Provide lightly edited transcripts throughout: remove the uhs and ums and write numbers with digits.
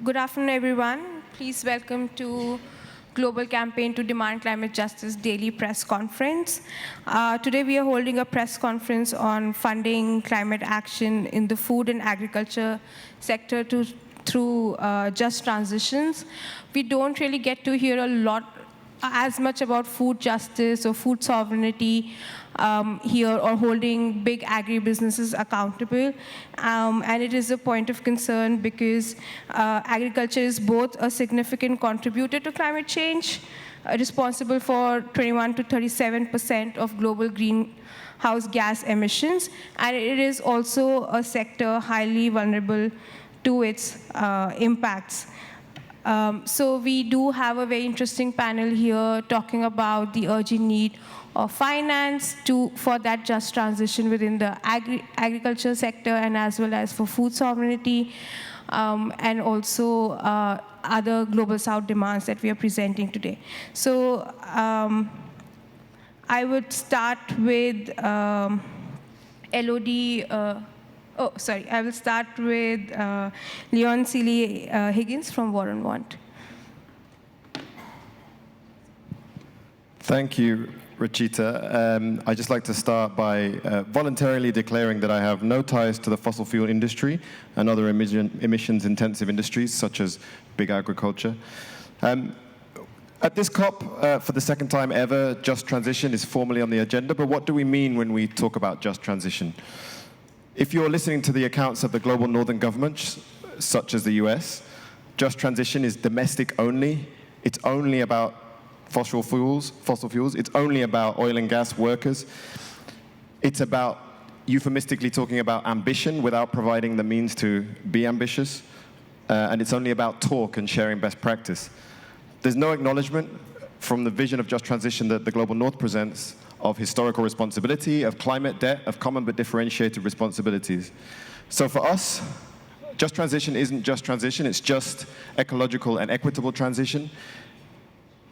Good afternoon, everyone. Please welcome to Global Campaign to Demand Climate Justice Daily Press Conference. Today we are holding a press conference on funding climate action in the food and agriculture sector through just transitions. We don't really get to hear a lot as much about food justice or food sovereignty here, or holding big agribusinesses accountable. And it is a point of concern because agriculture is both a significant contributor to climate change, responsible for 21 to 37% of global greenhouse gas emissions, and it is also a sector highly vulnerable to its impacts. So we do have a very interesting panel here talking about the urgent need of finance for that just transition within the agriculture sector, and as well as for food sovereignty, and also other global south demands that we are presenting today. So I would start with LOD. I will start with Leon Seeley Higgins from War on Want. Thank you, Rachita. I'd just like to start by voluntarily declaring that I have no ties to the fossil fuel industry and other emissions-intensive industries, such as big agriculture. At this COP, for the second time ever, just transition is formally on the agenda, but what do we mean when we talk about just transition? If you're listening to the accounts of the global northern governments, such as the US, just transition is domestic only. It's only about fossil fuels. It's only about oil and gas workers. It's about euphemistically talking about ambition without providing the means to be ambitious. And it's only about talk and sharing best practice. There's no acknowledgement from the vision of just transition that the global north presents of historical responsibility, of climate debt, of common but differentiated responsibilities. So for us, just transition isn't just transition, it's just ecological and equitable transition.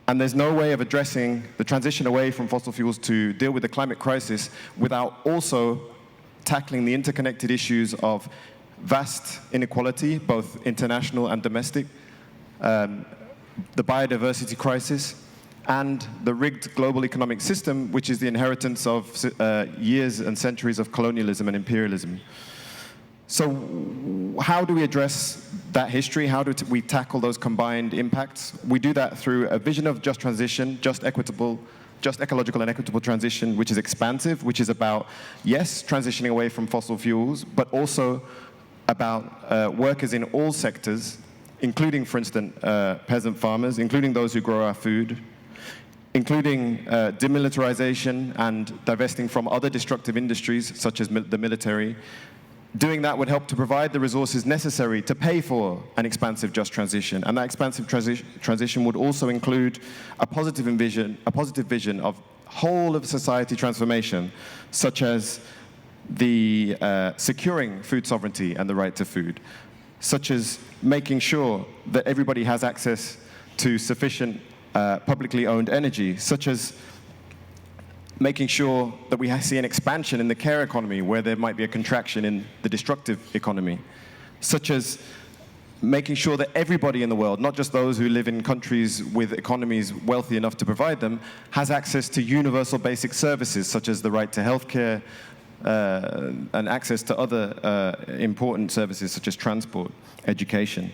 And there's no way of addressing the transition away from fossil fuels to deal with the climate crisis without also tackling the interconnected issues of vast inequality, both international and domestic, the biodiversity crisis, and the rigged global economic system, which is the inheritance of years and centuries of colonialism and imperialism. So how do we address that history? How do we tackle those combined impacts? We do that through a vision of just transition, just ecological and equitable transition, which is expansive, which is about, yes, transitioning away from fossil fuels, but also about workers in all sectors, including, for instance, peasant farmers, including those who grow our food, including demilitarization and divesting from other destructive industries, such as the military. Doing that would help to provide the resources necessary to pay for an expansive just transition. And that expansive transition would also include a positive vision of whole of society transformation, such as the securing food sovereignty and the right to food, such as making sure that everybody has access to sufficient publicly owned energy, such as making sure that we see an expansion in the care economy where there might be a contraction in the destructive economy, such as making sure that everybody in the world, not just those who live in countries with economies wealthy enough to provide them, has access to universal basic services, such as the right to healthcare and access to other important services such as transport, education.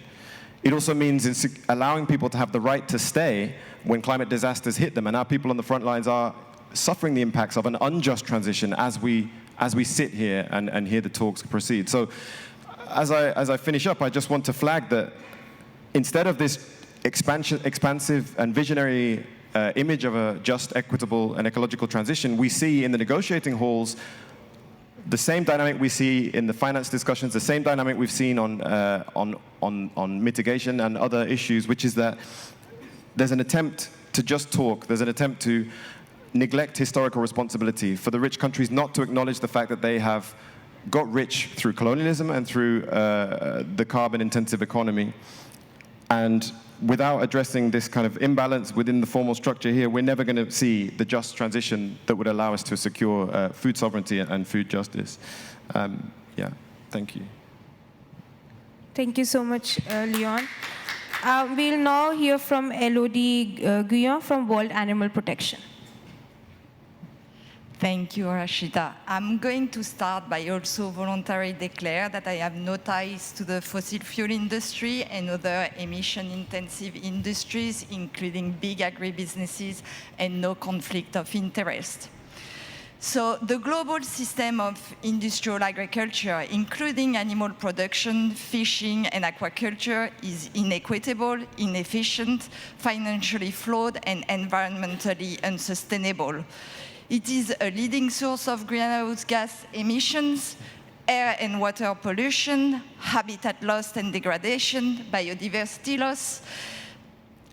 It also means allowing people to have the right to stay when climate disasters hit them, and our people on the front lines are suffering the impacts of an unjust transition as we sit here and hear the talks proceed. So as I finish up, I just want to flag that instead of this expansive and visionary image of a just, equitable, and ecological transition, we see in the negotiating halls the same dynamic we see in the finance discussions, the same dynamic we've seen on mitigation and other issues, which is that there's an attempt to just talk, there's an attempt to neglect historical responsibility, for the rich countries not to acknowledge the fact that they have got rich through colonialism and through the carbon-intensive economy. And without addressing this kind of imbalance within the formal structure here, we're never going to see the just transition that would allow us to secure food sovereignty and food justice. Yeah, thank you. Thank you so much, Leon. We'll now hear from Elodie Guyon from World Animal Protection. Thank you, Rashida. I'm going to start by also voluntarily declare that I have no ties to the fossil fuel industry and other emission-intensive industries, including big agribusinesses, and no conflict of interest. So the global system of industrial agriculture, including animal production, fishing, and aquaculture, is inequitable, inefficient, financially flawed, and environmentally unsustainable. It is a leading source of greenhouse gas emissions, air and water pollution, habitat loss and degradation, biodiversity loss,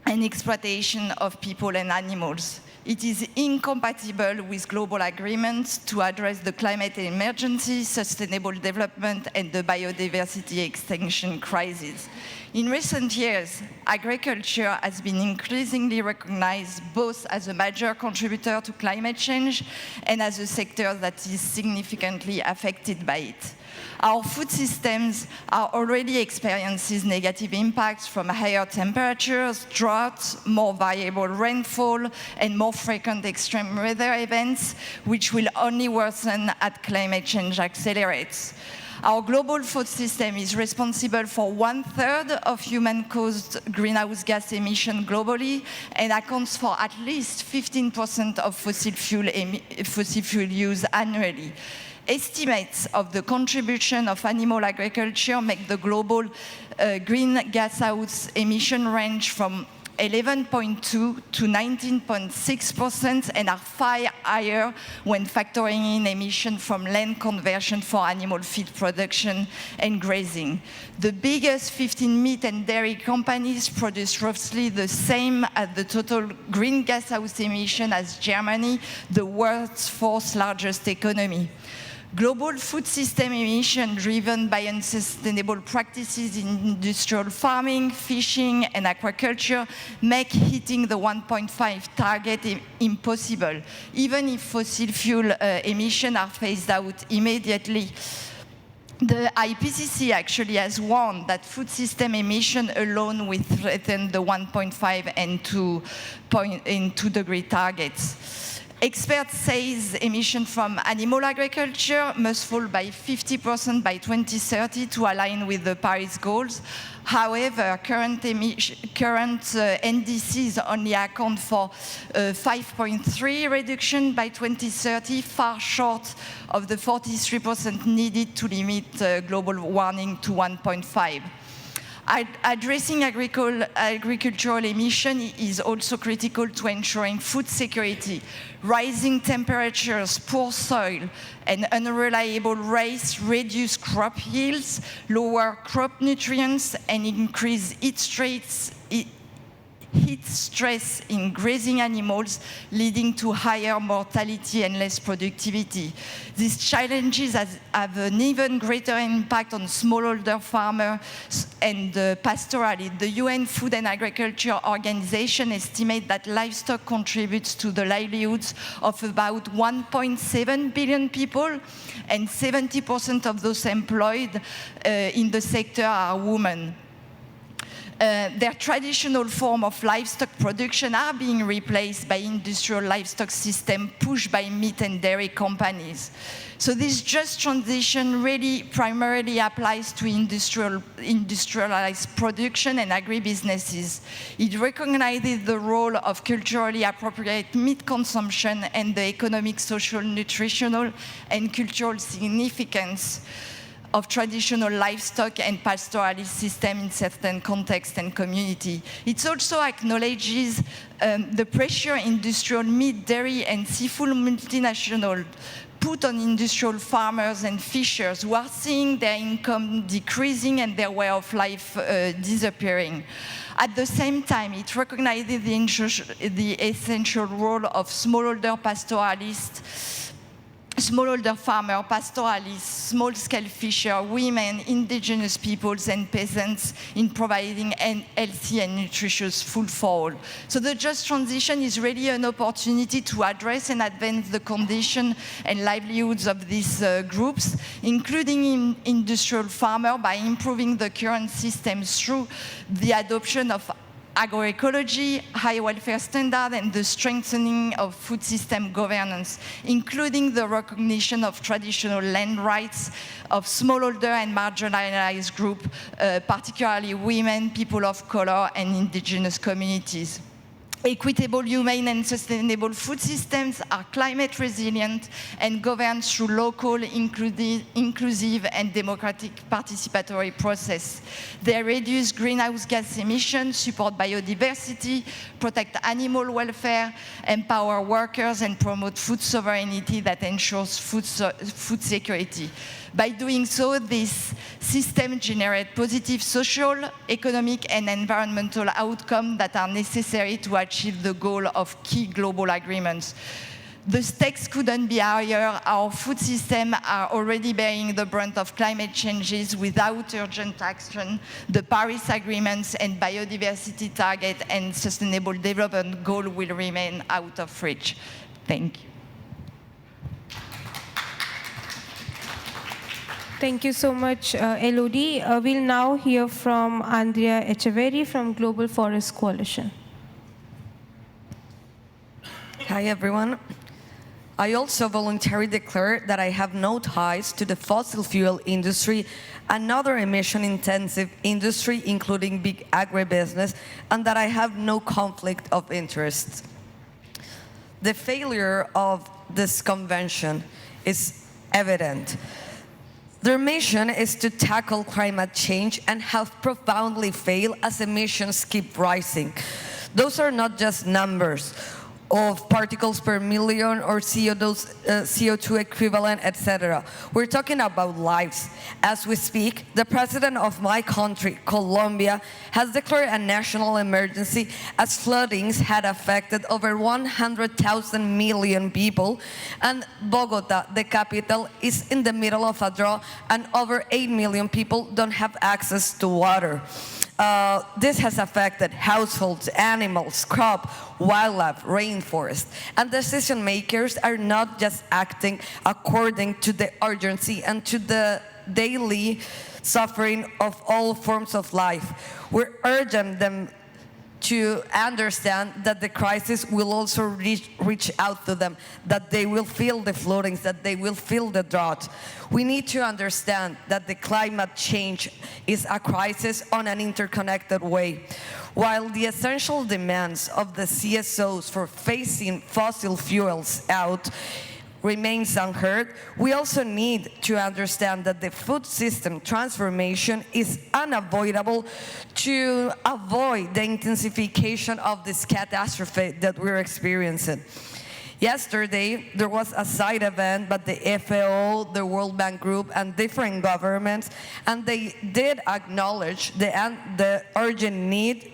and exploitation of people and animals. It is incompatible with global agreements to address the climate emergency, sustainable development, and the biodiversity extinction crisis. In recent years, agriculture has been increasingly recognized both as a major contributor to climate change and as a sector that is significantly affected by it. Our food systems are already experiencing negative impacts from higher temperatures, droughts, more variable rainfall, and more frequent extreme weather events, which will only worsen as climate change accelerates. Our global food system is responsible for 1/3 of human-caused greenhouse gas emissions globally and accounts for at least 15% of fossil fuel use annually. Estimates of the contribution of animal agriculture make the global greenhouse emission range from 11.2 to 19.6% and are far higher when factoring in emissions from land conversion for animal feed production and grazing. The biggest 15 meat and dairy companies produce roughly the same as the total greenhouse emission as Germany, the world's fourth largest economy. Global food system emissions driven by unsustainable practices in industrial farming, fishing, and aquaculture make hitting the 1.5 target impossible, even if fossil fuel emissions are phased out immediately. The IPCC actually has warned that food system emission alone will threaten the 1.5 and 2 degree targets. Experts say emissions from animal agriculture must fall by 50% by 2030 to align with the Paris goals. However, current NDCs only account for 5.3 reduction by 2030, far short of the 43% needed to limit global warming to 1.5. Addressing agricultural emission is also critical to ensuring food security. Rising temperatures, poor soil, and unreliable rains reduce crop yields, lower crop nutrients, and increase heat stress in grazing animals, leading to higher mortality and less productivity. These challenges have an even greater impact on smallholder farmers and pastoralists. The UN Food and Agriculture Organization estimates that livestock contributes to the livelihoods of about 1.7 billion people, and 70% of those employed in the sector are women. Their traditional form of livestock production are being replaced by industrial livestock systems pushed by meat and dairy companies. So this just transition really primarily applies to industrialized production and agribusinesses. It recognizes the role of culturally appropriate meat consumption and the economic, social, nutritional, and cultural significance of traditional livestock and pastoralist system in certain contexts and community. It also acknowledges the pressure industrial meat, dairy, and seafood multinationals put on industrial farmers and fishers who are seeing their income decreasing and their way of life disappearing. At the same time, it recognizes the essential role of smallholder pastoralists smallholder farmer, pastoralists, small-scale fisher, women, indigenous peoples, and peasants in providing a healthy and nutritious food for all. So the just transition is really an opportunity to address and advance the condition and livelihoods of these groups, including industrial farmers, by improving the current system through the adoption of agroecology, high welfare standard, and the strengthening of food system governance, including the recognition of traditional land rights of smallholder and marginalized groups, particularly women, people of color, and indigenous communities. Equitable, humane, and sustainable food systems are climate resilient and governed through local, inclusive, and democratic participatory process. They reduce greenhouse gas emissions, support biodiversity, protect animal welfare, empower workers, and promote food sovereignty that ensures food security. By doing so, this system generates positive social, economic, and environmental outcomes that are necessary to achieve the goal of key global agreements. The stakes couldn't be higher. Our food systems are already bearing the brunt of climate changes without urgent action. The Paris agreements and biodiversity target and sustainable development goal will remain out of reach. Thank you. Thank you so much, Elodie. We'll now hear from Andrea Echeverri from Global Forest Coalition. Hi, everyone. I also voluntarily declare that I have no ties to the fossil fuel industry, another emission-intensive industry, including big agribusiness, and that I have no conflict of interest. The failure of this convention is evident. Their mission is to tackle climate change and have profoundly failed as emissions keep rising. Those are not just numbers of particles per million or CO2 equivalent, etc. We're talking about lives. As we speak, the president of my country, Colombia, has declared a national emergency as floodings had affected over 100,000 million people, and Bogota, the capital, is in the middle of a drought, and over 8 million people don't have access to water. This has affected households, animals, crop, wildlife, rainforest. And decision makers are not just acting according to the urgency and to the daily suffering of all forms of life. We're urging them to understand that the crisis will also reach out to them, that they will feel the floodings, that they will feel the drought. We need to understand that the climate change is a crisis on an interconnected way. While the essential demands of the CSOs for phasing fossil fuels out remains unheard, we also need to understand that the food system transformation is unavoidable to avoid the intensification of this catastrophe that we're experiencing. Yesterday, there was a side event by the FAO, the World Bank Group, and different governments, and they did acknowledge the urgent need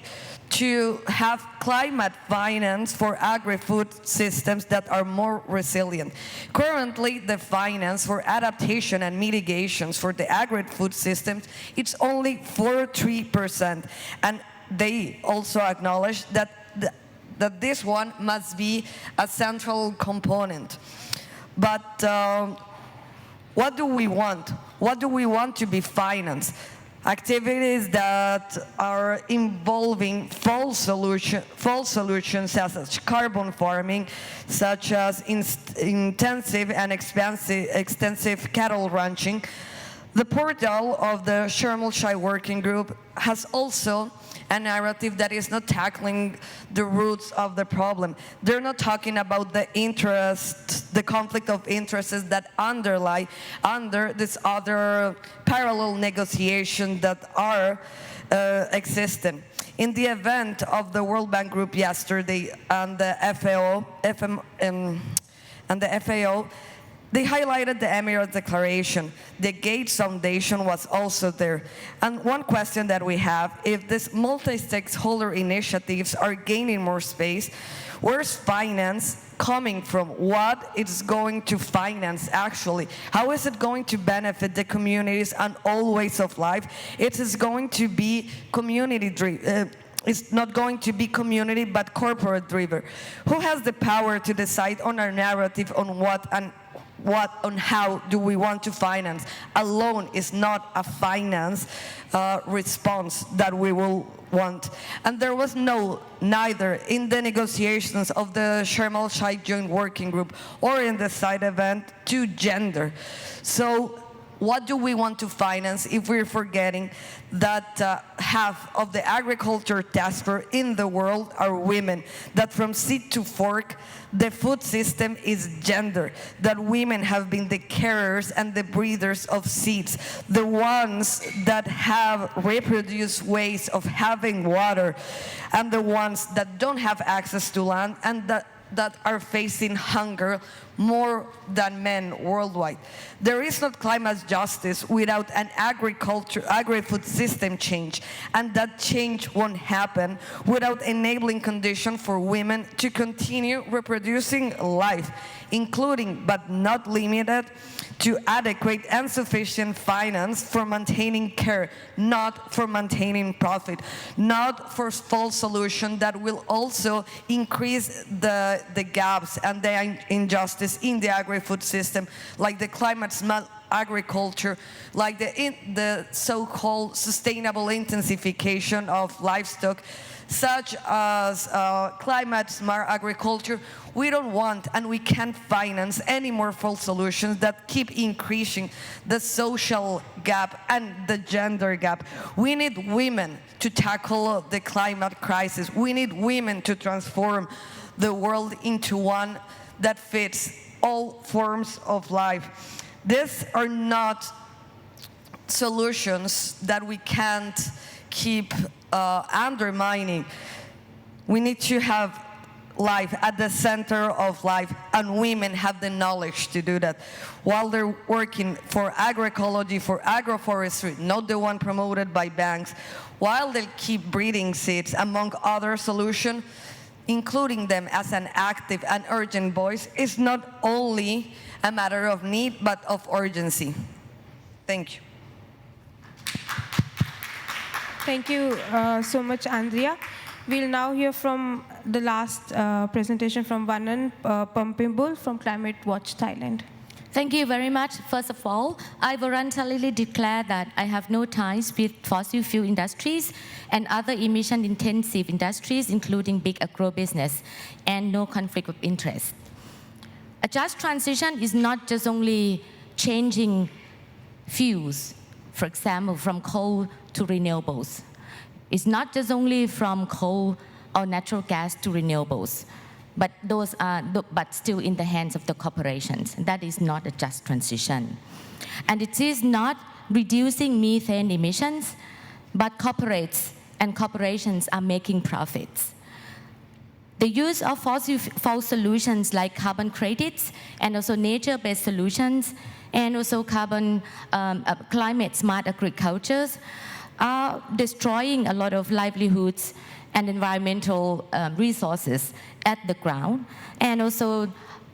to have climate finance for agri-food systems that are more resilient. Currently, the finance for adaptation and mitigations for the agri-food systems, it's only 43%. And they also acknowledge that that this one must be a central component. But what do we want? What do we want to be financed? Activities that are involving false solutions such as carbon farming, such as intensive and extensive cattle ranching. The portal of the Sharm el-Sheikh Working Group has also a narrative that is not tackling the roots of the problem. They're not talking about the conflict of interests that underlie under this other parallel negotiation that are existing. In the event of the World Bank Group yesterday and the FAO, They highlighted the Emirate Declaration. The Gates Foundation was also there. And one question that we have, if these multi-stakeholder initiatives are gaining more space, where's finance coming from? What is going to finance actually? How is it going to benefit the communities and all ways of life? It is going to be community-driven. It's not going to be community, but corporate driven. Who has the power to decide on our narrative on on how do we want to finance? Alone is not a finance response that we will want. And there was neither in the negotiations of the Sharm el-Sheikh Joint Working Group or in the side event to gender. So what do we want to finance if we're forgetting that half of the agriculture task force in the world are women, that from seed to fork, the food system is gender, that women have been the carriers and the breeders of seeds, the ones that have reproduced ways of having water, and the ones that don't have access to land and that are facing hunger more than men worldwide. There is not climate justice without an agri-food system change, and that change won't happen without enabling conditions for women to continue reproducing life, including but not limited to adequate and sufficient finance for maintaining care, not for maintaining profit, not for false solutions that will also increase the gaps and the injustice in the agri-food system, like the climate-smart agriculture, like the so-called sustainable intensification of livestock, such as climate-smart agriculture. We don't want and we can't finance any more false solutions that keep increasing the social gap and the gender gap. We need women to tackle the climate crisis. We need women to transform the world into one that fits all forms of life. These are not solutions that we can't keep undermining. We need to have life at the center of life, and women have the knowledge to do that. While they're working for agroecology, for agroforestry, not the one promoted by banks, while they keep breeding seeds, among other solutions, including them as an active and urgent voice is not only a matter of need, but of urgency. Thank you. Thank you so much, Andrea. We'll now hear from the last presentation from Vanan Pumpimbul from Climate Watch Thailand. Thank you very much. First of all, I voluntarily declare that I have no ties with fossil fuel industries and other emission-intensive industries, including big agro-business, and no conflict of interest. A just transition is not just only changing fuels, for example, from coal to renewables. It's not just only from coal or natural gas to renewables. But those are, but still in the hands of the corporations. That is not a just transition. And it is not reducing methane emissions, but corporates and corporations are making profits. The use of fossil solutions like carbon credits and also nature-based solutions and also climate smart agricultures are destroying a lot of livelihoods and environmental resources at the ground. And also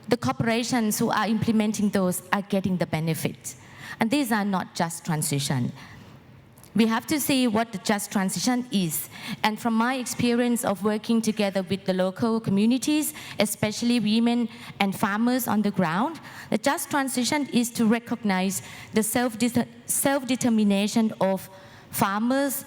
the corporations who are implementing those are getting the benefits. And these are not just transition. We have to see what the just transition is. And from my experience of working together with the local communities, especially women and farmers on the ground, the just transition is to recognize the self-determination of farmers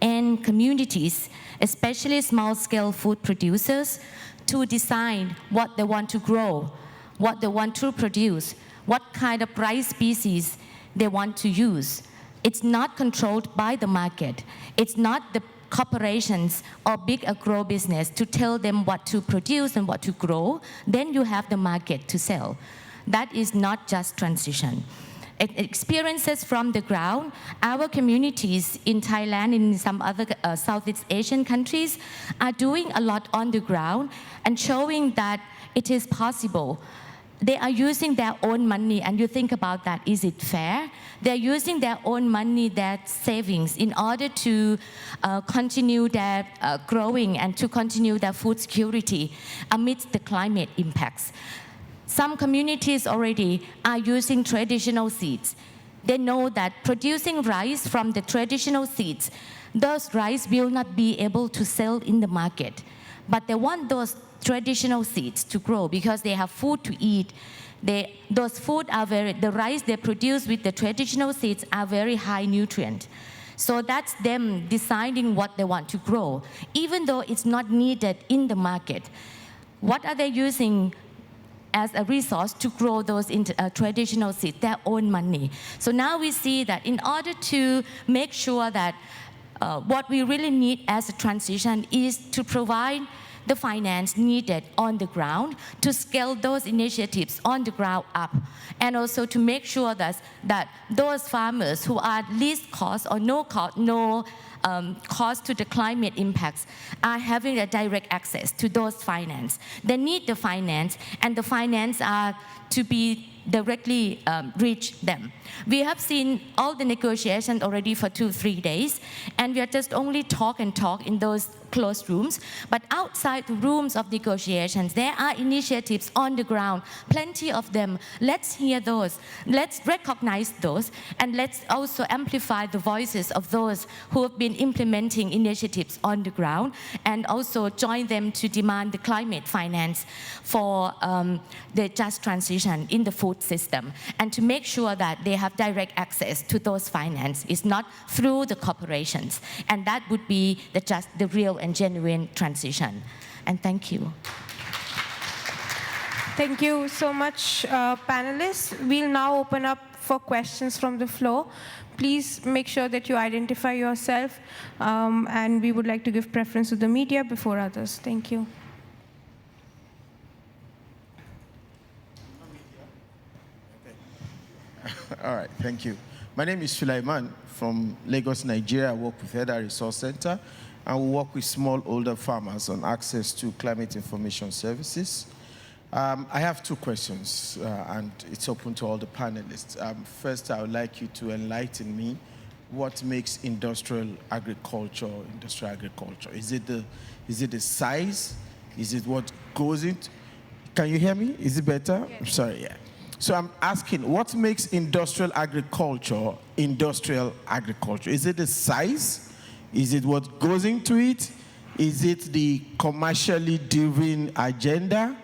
and communities, especially small-scale food producers, to decide what they want to grow, what they want to produce, what kind of rice species they want to use. It's not controlled by the market. It's not the corporations or big agro business to tell them what to produce and what to grow. Then you have the market to sell. That is not just transition. Experiences from the ground, our communities in Thailand and in some other Southeast Asian countries are doing a lot on the ground and showing that it is possible. they are using their own money, and you think about that, is it fair? They're using their own money, their savings, in order to continue their growing and to continue their food security amidst the climate impacts. Some communities already are using traditional seeds. They know that producing rice from the traditional seeds, those rice will not be able to sell in the market. But they want those traditional seeds to grow because they have food to eat. Those food are the rice they produce with the traditional seeds are very high nutrient. So that's them deciding what they want to grow, even though it's not needed in the market. What are they using as a resource to grow those traditional seeds? Their own money. So now we see that in order to make sure that what we really need as a transition is to provide the finance needed on the ground to scale those initiatives on the ground up, and also to make sure that those farmers who are least cost or no cost to the climate impacts are having a direct access to those finance. They need the finance, and the finance are to be directly reach them. We have seen all the negotiations already for 2-3 days, and we are just only talk in those closed rooms. But outside the rooms of negotiations, there are initiatives on the ground, plenty of them. Let's hear those, let's recognize those, and let's also amplify the voices of those who have been implementing initiatives on the ground, and also join them to demand the climate finance for the just transition in the food system, and to make sure that they have direct access to those finance. It's not through the corporations, and that would be the real and genuine transition. And thank you. Thank you so much, panelists. We'll now open up for questions from the floor. Please make sure that you identify yourself, and we would like to give preference to the media before others. Thank you. All right, thank you. My name is Sulaiman from Lagos, Nigeria. I work with EDA Resource Center, and we work with smallholder farmers on access to climate information services. I have 2 questions, and it's open to all the panelists. First, I would like you to enlighten me what makes industrial agriculture? Is it the size? Is it what goes into? Can you hear me? Is it better? Yes. I'm sorry, yeah. So I'm asking, what makes industrial agriculture? Is it the size? Is it what goes into it? Is it the commercially driven agenda?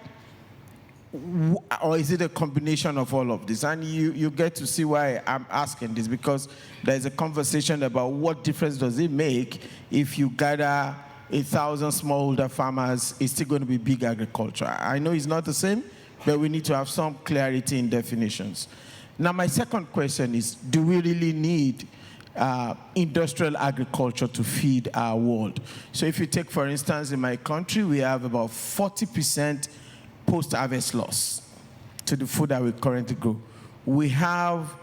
Or is it a combination of all of this? And you get to see why I'm asking this, because there's a conversation about what difference does it make if you gather 1,000 smallholder farmers, it's still going to be big agriculture. I know it's not the same, but we need to have some clarity in definitions. Now, my second question is, do we really need industrial agriculture to feed our world? So if you take, for instance, in my country, we have about 40% post-harvest loss to the food that we currently grow. We have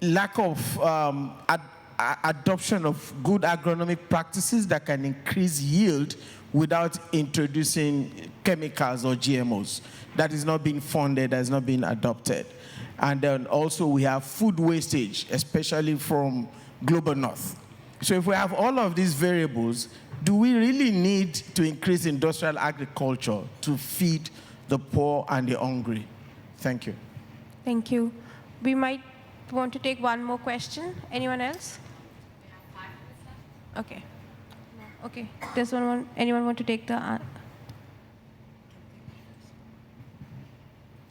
lack of adoption of good agronomic practices that can increase yield without introducing chemicals or GMOs. That is not being funded, that is not being adopted. And then also we have food wastage, especially from global north. So if we have all of these variables, do we really need to increase industrial agriculture to feed the poor and the hungry? Thank you. Thank you. We might want to take one more question. Anyone else? Okay. Okay. Does anyone want to take the?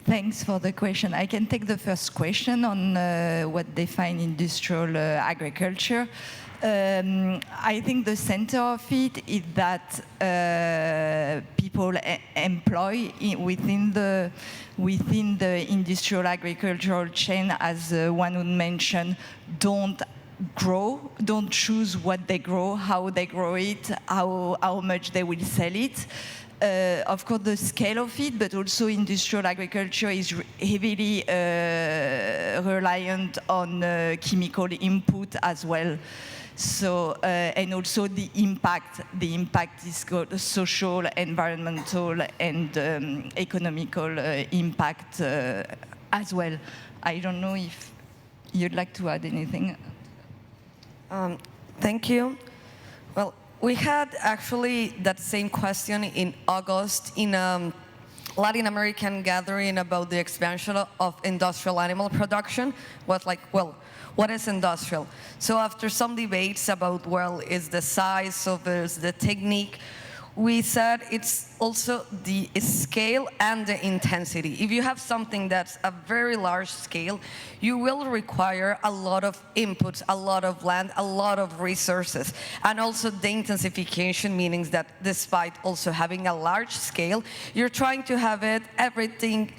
Thanks for the question. I can take the first question on what defines industrial agriculture. I think the center of it is that people employ within the industrial agricultural chain, as one would mention, don't choose what they grow, how they grow it, how much they will sell it. of course, the scale of it, but also industrial agriculture is heavily reliant on chemical input as well. So, and also the impact is got social, environmental, and economical impact as well. I don't know if you'd like to add anything. Thank you. Well, we had actually that same question in August in a Latin American gathering about the expansion of industrial animal production. Was like, well, what is industrial? So after some debates about, well, is the size of it, is the technique, we said it's also the scale and the intensity. If you have something that's a very large scale, you will require a lot of inputs, a lot of land, a lot of resources. And also the intensification, meaning that despite also having a large scale, you're trying to have everything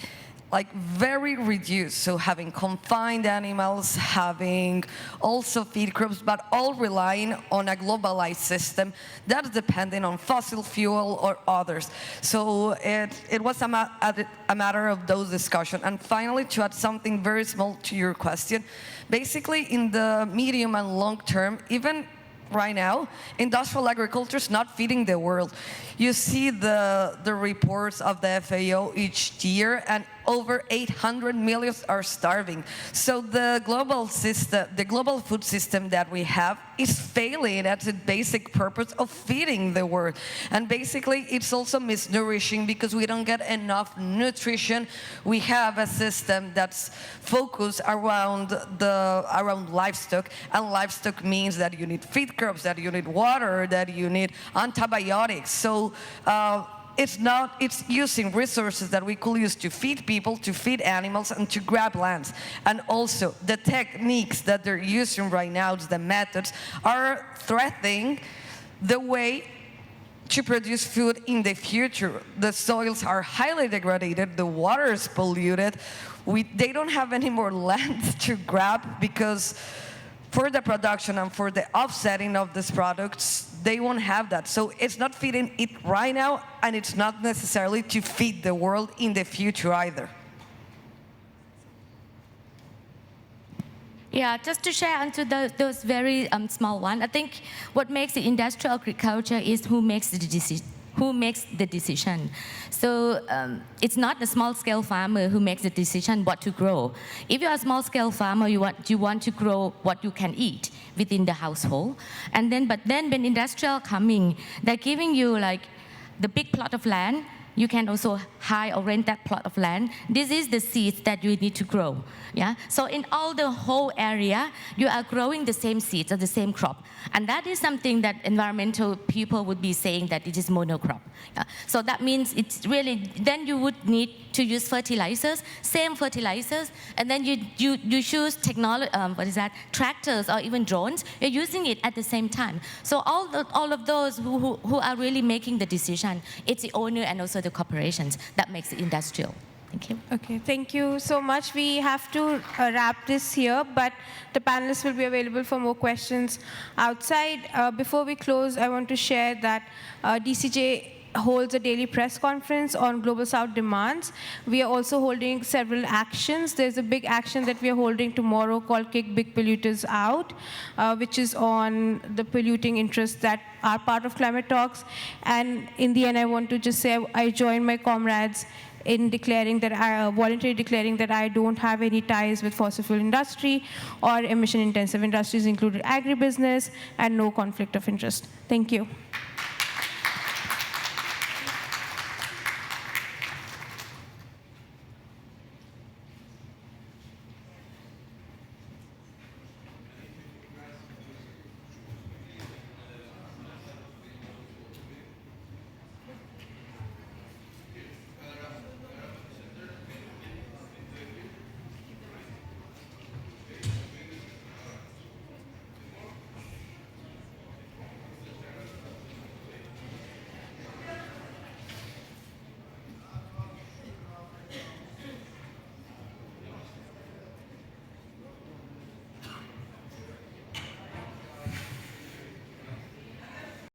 like very reduced, so having confined animals, having also feed crops, but all relying on a globalized system that's dependent on fossil fuel or others. So it was a matter of those discussions. And finally, to add something very small to your question, basically in the medium and long term, even right now, industrial agriculture is not feeding the world. You see the reports of the FAO each year, and over 800 million are starving. So the global system, the global food system that we have is failing at the basic purpose of feeding the world. And basically, it's also misnourishing because we don't get enough nutrition. We have a system that's focused around livestock, and livestock means that you need feed crops, that you need water, that you need antibiotics. So it's using resources that we could use to feed people, to feed animals, and to grab lands. And also, the techniques that they're using right now, the methods, are threatening the way to produce food in the future. The soils are highly degraded, the water is polluted, they don't have any more land to grab because for the production and for the offsetting of these products, they won't have that. So it's not feeding it right now, and it's not necessarily to feed the world in the future either. Yeah, just to share onto those very small ones, I think what makes the industrial agriculture is who makes the decision. So it's not the small-scale farmer who makes the decision what to grow. If you're a small-scale farmer, you want to grow what you can eat within the household. But then when industrial coming, they're giving you like the big plot of land. You can also hire or rent that plot of land. This is the seeds that you need to grow. Yeah. So in all the whole area, you are growing the same seeds or the same crop, and that is something that environmental people would be saying that it is monocrop. Yeah? So that means it's really then you would need to use fertilizers, same fertilizers, and then you choose technology. Tractors or even drones. You're using it at the same time. So all of those who are really making the decision, it's the owner and also the corporations that makes it industrial. Thank you. Okay, thank you so much. We have to wrap this here, but the panelists will be available for more questions outside. Before we close, I want to share that DCJ holds a daily press conference on Global South demands. We are also holding several actions. There's a big action that we are holding tomorrow called Kick Big Polluters Out, which is on the polluting interests that are part of climate talks. And in the end, I want to just say I join my comrades in declaring that voluntarily declaring that I don't have any ties with fossil fuel industry or emission-intensive industries, including agribusiness, and no conflict of interest. Thank you.